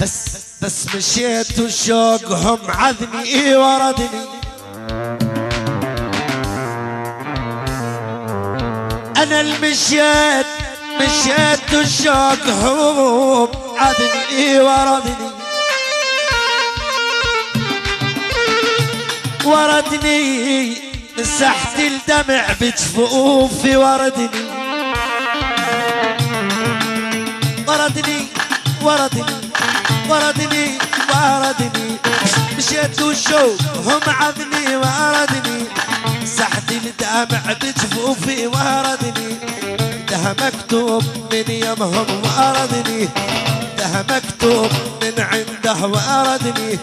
بس مشيت وشوقهم عذني وردني. انا المشيت وشوقهم عذني وردني مسحت الدمع بجفوفي وردني مشيت وشوقهم عذني وردني مسحت الدمع بجفوفي وردني. ده مكتوب من يمهم وردني، ده مكتوب من عنده وردني.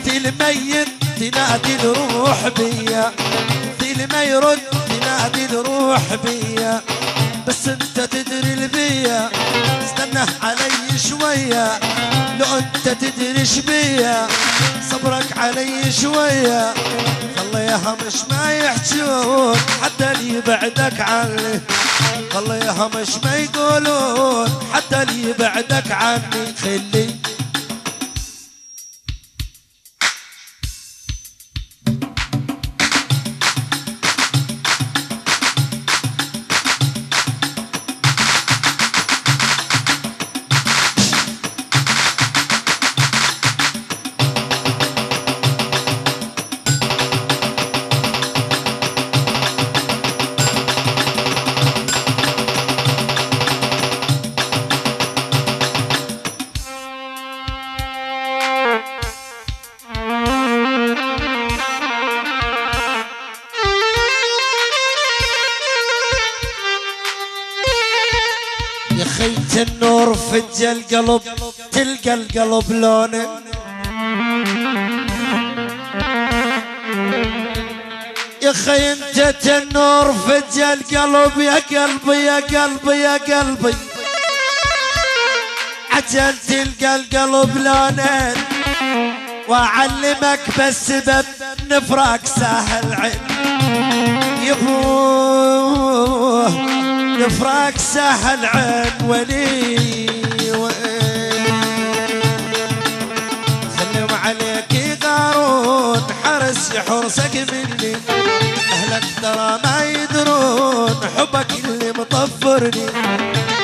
الميت تنادي الروح بيا، ما يرد تنادي الروح بيا. بس انت تدري البيا، استنى علي شوية. لو انت تدريش بيا صبرك علي شوية. خليها مش ما يحجون حتى اللي يبعدك عني، خليها مش ما يقولون حتى اللي يبعدك عني. خلي خيت النور فج القلب، تلقى القلب لونه. يا خي انت النور فج القلب، يا قلبي يا قلبي يا قلبي عجل تلقى القلب لونه. واعلمك بس سبب نفراق سهل عين يبوه، نفراق سهل عين ولي خليهم عليك يغارون، حرس حرسك مني. اهلك ترى ما يدرون حبك اللي مطفرني.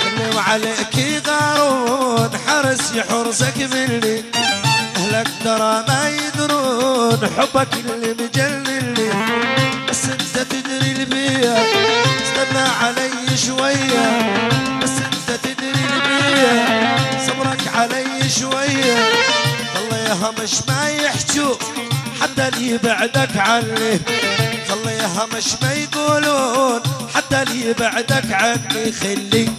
خليهم عليك يغارون، حرس حرسك مني. اهلك ترى ما يدرون حبك اللي مجللني. بس انت تدري البيا، استنى علي شوية. بس انت تدري البيا، صبرك علي شوية. خليها مش ما يحجوا حتى اللي يبعدك عني، خليها مش ما يقولون حتى اللي يبعدك عني. خلي